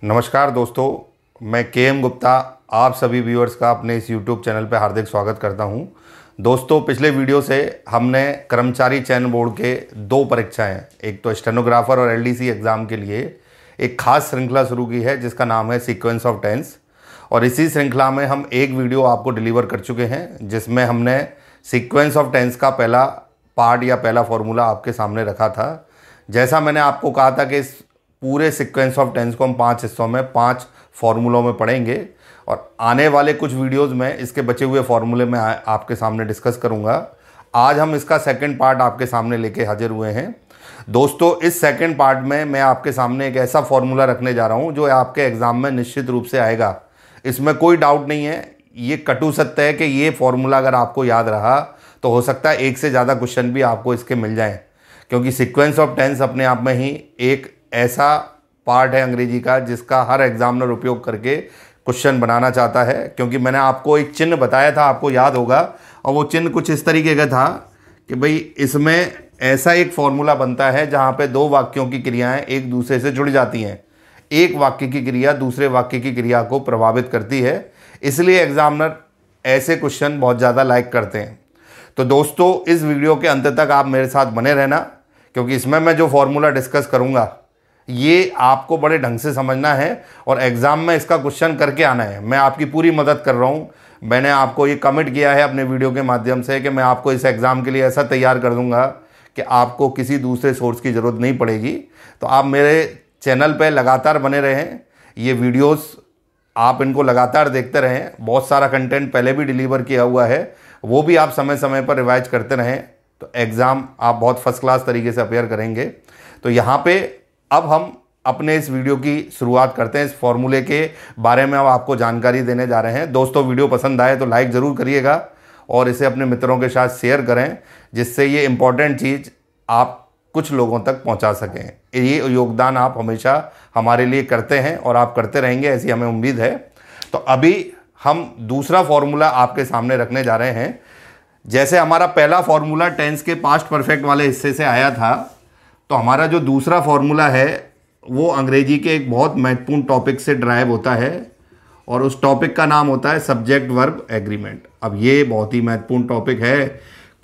नमस्कार दोस्तों, मैं के गुप्ता आप सभी व्यूअर्स का अपने इस YouTube चैनल पर हार्दिक स्वागत करता हूं। दोस्तों, पिछले वीडियो से हमने कर्मचारी चयन बोर्ड के दो परीक्षाएं, एक तो स्टेनोग्राफर और एलडीसी एग्ज़ाम के लिए एक खास श्रृंखला शुरू की है जिसका नाम है सीक्वेंस ऑफ टेंस। और इसी श्रृंखला में हम एक वीडियो आपको डिलीवर कर चुके हैं जिसमें हमने सीक्वेंस ऑफ टेंस का पहला पार्ट या पहला फॉर्मूला आपके सामने रखा था। जैसा मैंने आपको कहा था कि इस पूरे सीक्वेंस ऑफ टेंस को हम 5 हिस्सों में 5 फार्मूलों में पढ़ेंगे और आने वाले कुछ वीडियोस में इसके बचे हुए फार्मूले में आपके सामने डिस्कस करूंगा। आज हम इसका सेकंड पार्ट आपके सामने लेके हाजिर हुए हैं। दोस्तों, इस सेकंड पार्ट में मैं आपके सामने एक ऐसा फार्मूला रखने जा रहा हूं जो आपके एग्ज़ाम में निश्चित रूप से आएगा, इसमें कोई डाउट नहीं है। ये कटु सत्य है कि ये फार्मूला अगर आपको याद रहा तो हो सकता है एक से ज़्यादा क्वेश्चन भी आपको इसके मिल जाएँ, क्योंकि सीक्वेंस ऑफ टेंस अपने आप में ही एक ऐसा पार्ट है अंग्रेजी का जिसका हर एग्जामिनर उपयोग करके क्वेश्चन बनाना चाहता है। क्योंकि मैंने आपको एक चिन्ह बताया था, आपको याद होगा, और वो चिन्ह कुछ इस तरीके का था कि भाई इसमें ऐसा एक फॉर्मूला बनता है जहाँ पे दो वाक्यों की क्रियाएं एक दूसरे से जुड़ जाती हैं, एक वाक्य की क्रिया दूसरे वाक्य की क्रिया को प्रभावित करती है, इसलिए एग्जामिनर ऐसे क्वेश्चन बहुत ज़्यादा लाइक करते हैं। तो दोस्तों, इस वीडियो के अंत तक आप मेरे साथ बने रहना, क्योंकि इसमें मैं जो फॉर्मूला डिस्कस करूंगा ये आपको बड़े ढंग से समझना है और एग्ज़ाम में इसका क्वेश्चन करके आना है। मैं आपकी पूरी मदद कर रहा हूँ। मैंने आपको ये कमिट किया है अपने वीडियो के माध्यम से कि मैं आपको इस एग्ज़ाम के लिए ऐसा तैयार कर दूंगा कि आपको किसी दूसरे सोर्स की ज़रूरत नहीं पड़ेगी। तो आप मेरे चैनल पर लगातार बने रहें, ये वीडियोज़ आप इनको लगातार देखते रहें। बहुत सारा कंटेंट पहले भी डिलीवर किया हुआ है, वो भी आप समय समय पर रिवाइज करते रहें, तो एग्ज़ाम आप बहुत फर्स्ट क्लास तरीके से अपेयर करेंगे। तो यहाँ पे अब हम अपने इस वीडियो की शुरुआत करते हैं। इस फॉर्मूले के बारे में अब आपको जानकारी देने जा रहे हैं। दोस्तों, वीडियो पसंद आए तो लाइक ज़रूर करिएगा और इसे अपने मित्रों के साथ शेयर करें, जिससे ये इम्पॉर्टेंट चीज़ आप कुछ लोगों तक पहुंचा सकें। ये योगदान आप हमेशा हमारे लिए करते हैं और आप करते रहेंगे, ऐसी हमें उम्मीद है। तो अभी हम दूसरा फॉर्मूला आपके सामने रखने जा रहे हैं। जैसे हमारा पहला फॉर्मूला टेंस के पास्ट परफेक्ट वाले हिस्से से आया था, तो हमारा जो दूसरा फॉर्मूला है वो अंग्रेजी के एक बहुत महत्वपूर्ण टॉपिक से ड्राइव होता है और उस टॉपिक का नाम होता है सब्जेक्ट वर्ब एग्रीमेंट। अब ये बहुत ही महत्वपूर्ण टॉपिक है।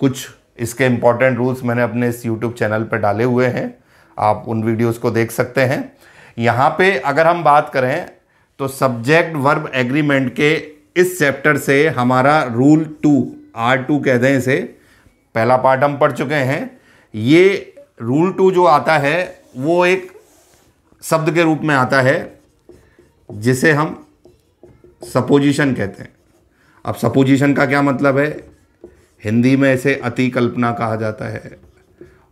कुछ इसके इम्पॉर्टेंट रूल्स मैंने अपने इस यूट्यूब चैनल पर डाले हुए हैं, आप उन वीडियोज़ को देख सकते हैं। यहाँ पे अगर हम बात करें तो सब्जेक्ट वर्ब एग्रीमेंट के इस चैप्टर से हमारा रूल 2 R2 कहते हैं इसे, पहला पार्ट हम पढ़ चुके हैं। ये रूल 2 जो आता है वो एक शब्द के रूप में आता है जिसे हम सपोजिशन कहते हैं। अब सपोजिशन का क्या मतलब है? हिंदी में इसे अति कल्पना कहा जाता है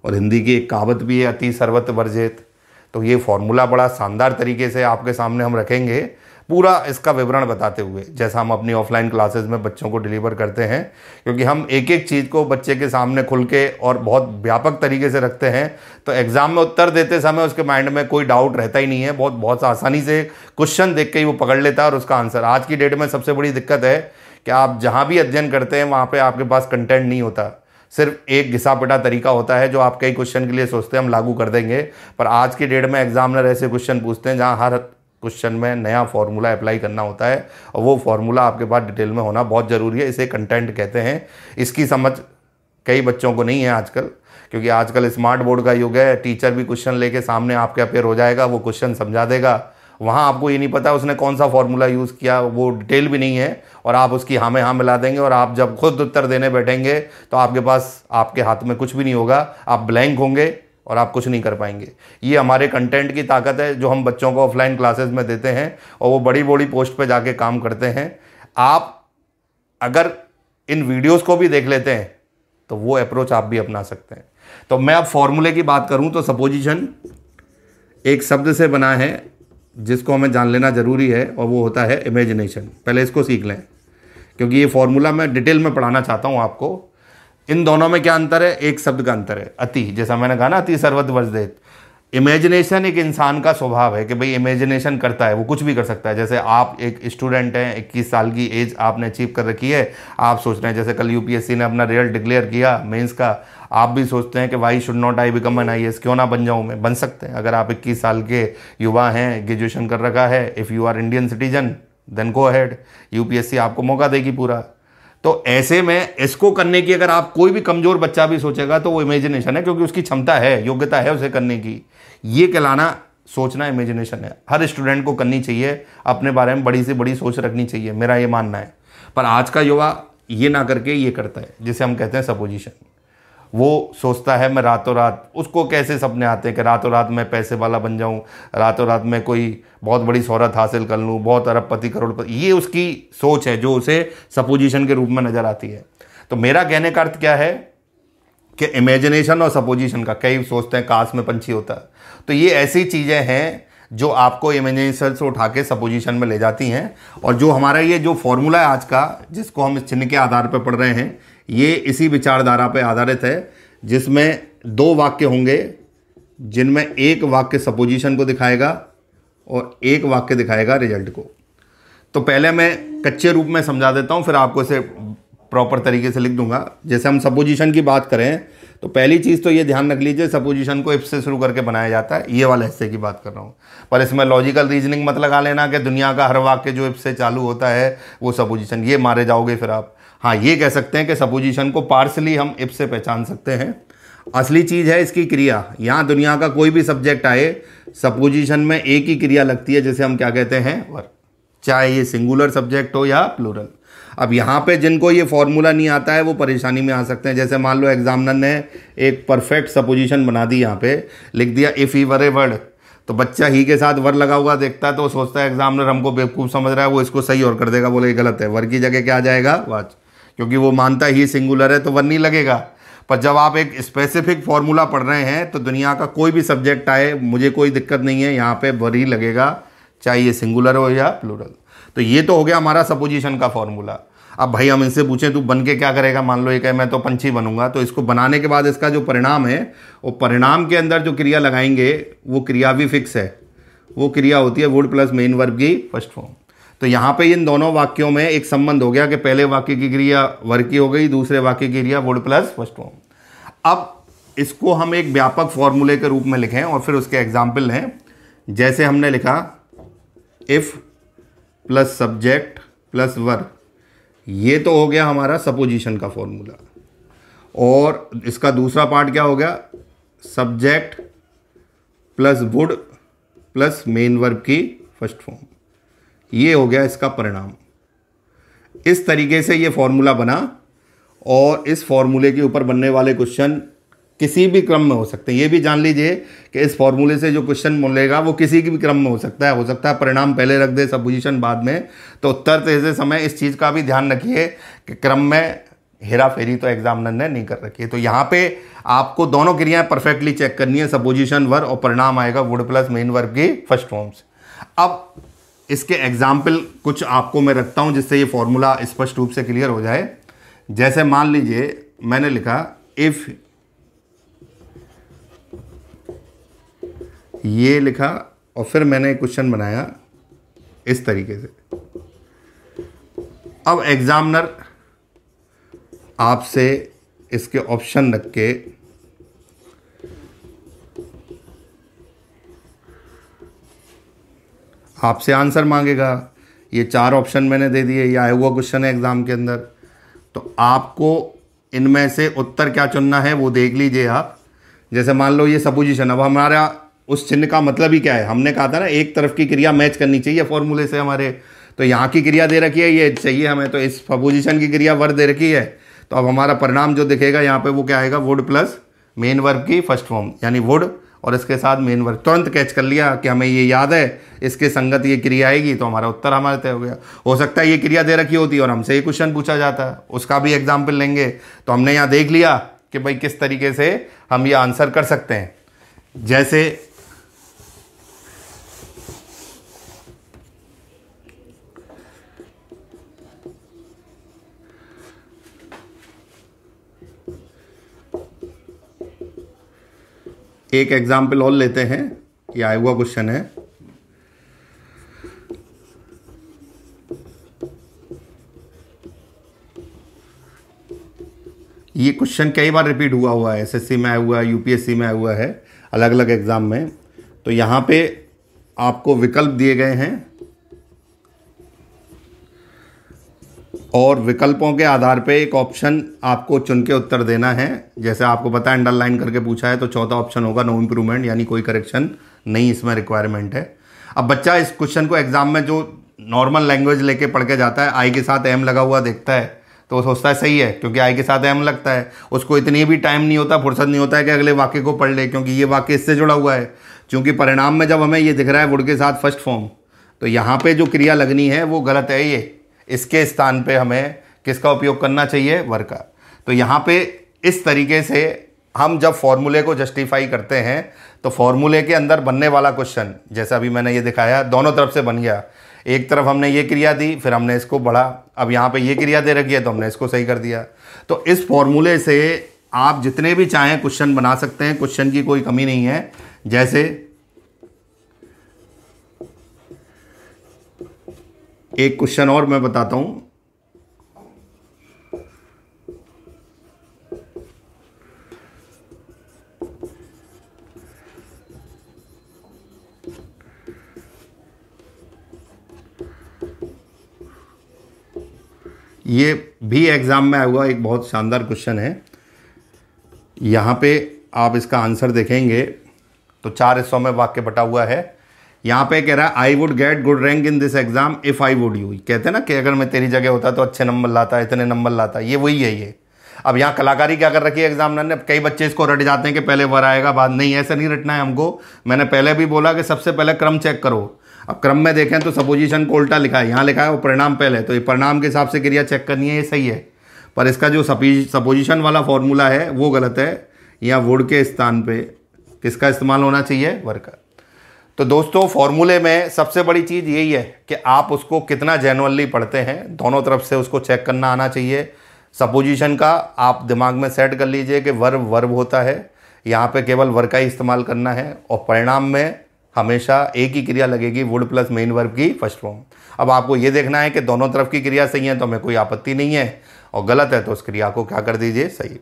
और हिंदी की एक कहावत भी है, अति सर्वत्र वर्जित। तो ये फॉर्मूला बड़ा शानदार तरीके से आपके सामने हम रखेंगे, पूरा इसका विवरण बताते हुए, जैसा हम अपनी ऑफलाइन क्लासेस में बच्चों को डिलीवर करते हैं। क्योंकि हम एक एक चीज़ को बच्चे के सामने खुल के और बहुत व्यापक तरीके से रखते हैं, तो एग्ज़ाम में उत्तर देते समय उसके माइंड में कोई डाउट रहता ही नहीं है। बहुत आसानी से क्वेश्चन देख के ही वो पकड़ लेता है और उसका आंसर। आज की डेट में सबसे बड़ी दिक्कत है कि आप जहाँ भी अध्ययन करते हैं वहाँ पर आपके पास कंटेंट नहीं होता, सिर्फ एक घिसा पिटा तरीका होता है जो आप कई क्वेश्चन के लिए सोचते हैं हम लागू कर देंगे। पर आज की डेट में एग्जामिनर ऐसे क्वेश्चन पूछते हैं जहाँ हर क्वेश्चन में नया फॉर्मूला अप्लाई करना होता है और वो फॉर्मूला आपके पास डिटेल में होना बहुत ज़रूरी है। इसे कंटेंट कहते हैं। इसकी समझ कई बच्चों को नहीं है आजकल, क्योंकि आजकल स्मार्ट बोर्ड का युग है। टीचर भी क्वेश्चन लेके सामने आपके अपेयर हो जाएगा, वो क्वेश्चन समझा देगा, वहाँ आपको ये नहीं पता उसने कौन सा फॉर्मूला यूज़ किया, वो डिटेल भी नहीं है, और आप उसकी हाँ में हाँ मिला देंगे और आप जब खुद उत्तर देने बैठेंगे तो आपके पास आपके हाथ में कुछ भी नहीं होगा, आप ब्लैंक होंगे और आप कुछ नहीं कर पाएंगे। ये हमारे कंटेंट की ताकत है जो हम बच्चों को ऑफलाइन क्लासेस में देते हैं और वो बड़ी बड़ी पोस्ट पे जाके काम करते हैं। आप अगर इन वीडियोस को भी देख लेते हैं तो वो अप्रोच आप भी अपना सकते हैं। तो मैं अब फॉर्मूले की बात करूं तो सपोजिशन एक शब्द से बना है जिसको हमें जान लेना ज़रूरी है और वो होता है इमेजिनेशन। पहले इसको सीख लें, क्योंकि ये फॉर्मूला मैं डिटेल में पढ़ाना चाहता हूँ आपको। इन दोनों में क्या अंतर है? एक शब्द का अंतर है, अति। जैसा मैंने कहा ना, अति सर्वत्र वर्जित। इमेजिनेशन एक इंसान का स्वभाव है कि भाई इमेजिनेशन करता है, वो कुछ भी कर सकता है। जैसे आप एक स्टूडेंट हैं, 21 साल की एज आपने अचीव कर रखी है, आप सोच रहे हैं जैसे कल यूपीएससी ने अपना रिजल्ट डिक्लेयर किया मेंस का, आप भी सोचते हैं कि why should not I become an IAS, क्यों ना बन जाऊं मैं, बन सकते हैं। अगर आप 21 साल के युवा हैं, ग्रेजुएशन कर रखा है, if you are Indian citizen then go ahead, UPSC आपको मौका देगी पूरा। तो ऐसे में इसको करने की अगर आप कोई भी कमज़ोर बच्चा भी सोचेगा तो वो इमेजिनेशन है, क्योंकि उसकी क्षमता है, योग्यता है उसे करने की। ये कहलाना सोचना इमेजिनेशन है। हर स्टूडेंट को करनी चाहिए, अपने बारे में बड़ी से बड़ी सोच रखनी चाहिए, मेरा ये मानना है। पर आज का युवा ये ना करके ये करता है, जिसे हम कहते हैं सपोजिशन। वो सोचता है मैं रातों रात, उसको कैसे सपने आते हैं कि रातों रात मैं पैसे वाला बन जाऊं, रातों रात मैं कोई बहुत बड़ी शोहरत हासिल कर लूं, बहुत अरबपति करोड़पति। ये उसकी सोच है जो उसे सपोजिशन के रूप में नजर आती है। तो मेरा कहने का अर्थ क्या है कि इमेजिनेशन और सपोजिशन का, कई सोचते हैं काश में पंछी होता है, तो ये ऐसी चीज़ें हैं जो आपको इमेजिनेशन से उठा के सपोजिशन में ले जाती हैं। और जो हमारा ये जो फॉर्मूला है आज का, जिसको हम इस चिन्ह के आधार पर पढ़ रहे हैं, ये इसी विचारधारा पर आधारित है, जिसमें 2 वाक्य होंगे, जिनमें एक वाक्य सपोजिशन को दिखाएगा और एक वाक्य दिखाएगा रिजल्ट को। तो पहले मैं कच्चे रूप में समझा देता हूँ, फिर आपको इसे प्रॉपर तरीके से लिख दूंगा। जैसे हम सपोजिशन की बात करें तो पहली चीज़ तो ये ध्यान रख लीजिए, सपोजिशन को इफ से शुरू करके बनाया जाता है। ये वाला हिस्से की बात कर रहा हूँ, पर इसमें लॉजिकल रीजनिंग मत लगा लेना कि दुनिया का हर वाक्य जो इफ से चालू होता है वो सपोजिशन, ये मारे जाओगे फिर आप। हाँ, ये कह सकते हैं कि सपोजिशन को पार्सली हम इफ से पहचान सकते हैं। असली चीज़ है इसकी क्रिया। यहाँ दुनिया का कोई भी सब्जेक्ट आए, सपोजिशन में एक ही क्रिया लगती है, जैसे हम क्या कहते हैं, वर्ब, चाहे ये सिंगुलर सब्जेक्ट हो या प्लूरल। अब यहाँ पे जिनको ये फॉर्मूला नहीं आता है वो परेशानी में आ सकते हैं। जैसे मान लो एग्जामिनर ने एक परफेक्ट सपोजिशन बना दी, यहाँ पे लिख दिया if he were a word, तो बच्चा ही के साथ वर लगा हुआ देखता है तो वो सोचता है एग्जामिनर हमको बेवकूफ़ समझ रहा है, वो इसको सही और कर देगा, बोले गलत है, वर की जगह क्या आ जाएगा, वाच, क्योंकि वो मानता ही सिंगुलर है तो वर नहीं लगेगा। पर जब आप एक स्पेसिफिक फॉर्मूला पढ़ रहे हैं तो दुनिया का कोई भी सब्जेक्ट आए, मुझे कोई दिक्कत नहीं है, यहाँ पे वर ही लगेगा, चाहे ये सिंगुलर हो या प्लूरल। तो ये तो हो गया हमारा सपोजिशन का फॉर्मूला। अब भाई हम इनसे पूछें तू बन के क्या करेगा, मान लो ये कहे मैं तो पंछी बनूंगा, तो इसको बनाने के बाद इसका जो परिणाम है, वो परिणाम के अंदर जो क्रिया लगाएंगे वो क्रिया भी फिक्स है। वो क्रिया होती है वुड प्लस मेन वर्ब की फर्स्ट फॉर्म। तो यहाँ पे इन दोनों वाक्यों में एक संबंध हो गया कि पहले वाक्य की क्रिया वर्ब की हो गई, दूसरे वाक्य की क्रिया वुड प्लस फर्स्ट फॉर्म। अब इसको हम एक व्यापक फॉर्मूले के रूप में लिखें और फिर उसके एग्जाम्पल लें। जैसे हमने लिखा if plus subject plus verb, ये तो हो गया हमारा सपोजिशन का फॉर्मूला। और इसका दूसरा पार्ट क्या हो गया, subject plus would plus main verb की फर्स्ट फॉर्म, ये हो गया इसका परिणाम। इस तरीके से ये फॉर्मूला बना और इस फॉर्मूले के ऊपर बनने वाले क्वेश्चन किसी भी क्रम में हो सकते हैं। ये भी जान लीजिए कि इस फॉर्मूले से जो क्वेश्चन मिलेगा वो किसी भी क्रम में हो सकता है परिणाम पहले रख दे, सपोजिशन बाद में। तो उत्तर देते समय इस चीज़ का भी ध्यान रखिए कि क्रम में हेरा फेरी तो एग्जामिनर ने नहीं कर रखी है। तो यहाँ पे आपको दोनों क्रियाएं परफेक्टली चेक करनी है, सपोजिशन वर्ब, और परिणाम आएगा वुड प्लस मेन वर्ब की फर्स्ट फॉर्म्स। अब इसके एग्जाम्पल कुछ आपको मैं रखता हूँ जिससे ये फॉर्मूला स्पष्ट रूप से क्लियर हो जाए। जैसे मान लीजिए मैंने लिखा इफ़, ये लिखा और फिर मैंने एक क्वेश्चन बनाया इस तरीके से। अब एग्जामिनर आपसे इसके ऑप्शन रख के आपसे आंसर मांगेगा। ये 4 ऑप्शन मैंने दे दिए, ये आया हुआ क्वेश्चन है एग्जाम के अंदर। तो आपको इनमें से उत्तर क्या चुनना है वो देख लीजिए आप। जैसे मान लो ये सपोजिशन, अब हमारा उस चिन्ह का मतलब ही क्या है, हमने कहा था ना एक तरफ की क्रिया मैच करनी चाहिए फॉर्मूले से हमारे। तो यहाँ की क्रिया दे रखी है, ये चाहिए हमें, तो इस सपोजिशन की क्रिया वर्ब दे रखी है। तो अब हमारा परिणाम जो दिखेगा यहाँ पे वो क्या आएगा, वुड प्लस मेन वर्ब की फर्स्ट फॉर्म, यानी वुड और इसके साथ मेन वर्ब। तुरंत कैच कर लिया कि हमें ये याद है, इसके संगत ये क्रिया आएगी, तो हमारा उत्तर हमारा तय हो गया। हो सकता है ये क्रिया दे रखी होती और हमसे ये क्वेश्चन पूछा जाता है, उसका भी एग्जाम्पल लेंगे। तो हमने यहाँ देख लिया कि भाई किस तरीके से हम ये आंसर कर सकते हैं। जैसे एक एग्जाम्पल और लेते हैं, ये आया हुआ क्वेश्चन है। ये क्वेश्चन कई बार रिपीट हुआ है, एसएससी में आया हुआ है, यूपीएससी में आया हुआ है, अलग अलग एग्ज़ाम में। तो यहाँ पे आपको विकल्प दिए गए हैं और विकल्पों के आधार पे एक ऑप्शन आपको चुन के उत्तर देना है। जैसे आपको पता है अंडरलाइन करके पूछा है, तो चौथा ऑप्शन होगा नो इम्प्रूवमेंट, यानी कोई करेक्शन नहीं इसमें रिक्वायरमेंट है। अब बच्चा इस क्वेश्चन को एग्जाम में जो नॉर्मल लैंग्वेज लेके पढ़ के जाता है, आई के साथ एम लगा हुआ देखता है तो वो सोचता है सही है, क्योंकि आई के साथ एम लगता है। उसको इतनी भी टाइम नहीं होता, फुर्सत नहीं होता है कि अगले वाक्य को पढ़ ले, क्योंकि ये वाक्य इससे जुड़ा हुआ है। क्योंकि परिणाम में जब हमें ये दिख रहा है वुड के साथ फर्स्ट फॉर्म, तो यहाँ पे जो क्रिया लगनी है वो गलत है। ये इसके स्थान पे हमें किसका उपयोग करना चाहिए, वर का। तो यहाँ पे इस तरीके से हम जब फॉर्मूले को जस्टिफाई करते हैं तो फॉर्मूले के अंदर बनने वाला क्वेश्चन, जैसा अभी मैंने ये दिखाया, दोनों तरफ से बन गया। एक तरफ हमने ये क्रिया दी, फिर हमने इसको बढ़ा, अब यहाँ पे ये क्रिया दे रखी है तो हमने इसको सही कर दिया। तो इस फॉर्मूले से आप जितने भी चाहें क्वेश्चन बना सकते हैं, क्वेश्चन की कोई कमी नहीं है। जैसे एक क्वेश्चन और मैं बताता हूं, ये भी एग्जाम में आया हुआ एक बहुत शानदार क्वेश्चन है। यहाँ पे आप इसका आंसर देखेंगे तो 4 हिस्सों में वाक्य बटा हुआ है। यहाँ पे कह रहा है I would get good rank in this exam if I would you. कहते हैं ना कि अगर मैं तेरी जगह होता तो अच्छे नंबर लाता, इतने नंबर लाता, ये वही है ये। अब यहाँ कलाकारी क्या कर रखी है एग्जामिनर ने, कई बच्चे इसको रट जाते हैं कि पहले वर आएगा बाद नहीं, ऐसा नहीं रटना है हमको। मैंने पहले भी बोला कि सबसे पहले क्रम चेक करो। अब क्रम में देखें तो सपोजिशन को उल्टा लिखा है, यहाँ लिखा है वो परिणाम पहले, तो ये परिणाम के हिसाब से क्रिया चेक करनी है, ये सही है। पर इसका जो सपोजिशन वाला फॉर्मूला है वो गलत है। यहाँ वुड के स्थान पे किसका इस्तेमाल होना चाहिए, वर का। तो दोस्तों फॉर्मूले में सबसे बड़ी चीज़ यही है कि आप उसको कितना जेन्युइनली पढ़ते हैं, दोनों तरफ से उसको चेक करना आना चाहिए। सपोजिशन का आप दिमाग में सेट कर लीजिए कि वर्ब वर्ब होता है, यहाँ पे केवल वर का ही इस्तेमाल करना है। और परिणाम में हमेशा एक ही क्रिया लगेगी, वुड प्लस मेन वर्ब की फर्स्ट फॉर्म। अब आपको ये देखना है कि दोनों तरफ की क्रिया सही है तो हमें कोई आपत्ति नहीं है, और गलत है तो उस क्रिया को क्या कर दीजिए, सही।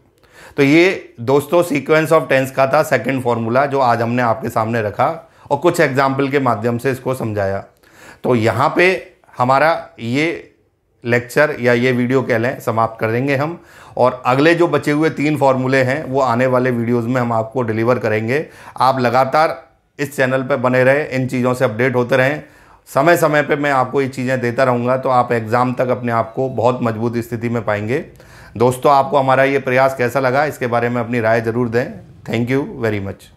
तो ये दोस्तों सीक्वेंस ऑफ टेंस का था सेकंड फॉर्मूला, जो आज हमने आपके सामने रखा और कुछ एग्जाम्पल के माध्यम से इसको समझाया। तो यहाँ पे हमारा ये लेक्चर या ये वीडियो कह लें समाप्त करेंगे हम, और अगले जो बचे हुए 3 फॉर्मूले हैं वो आने वाले वीडियोज़ में हम आपको डिलीवर करेंगे। आप लगातार इस चैनल पर बने रहें, इन चीज़ों से अपडेट होते रहें। समय समय पे मैं आपको ये चीज़ें देता रहूँगा, तो आप एग्ज़ाम तक अपने आप को बहुत मजबूत स्थिति में पाएंगे। दोस्तों आपको हमारा ये प्रयास कैसा लगा, इसके बारे में अपनी राय ज़रूर दें। Thank you very much.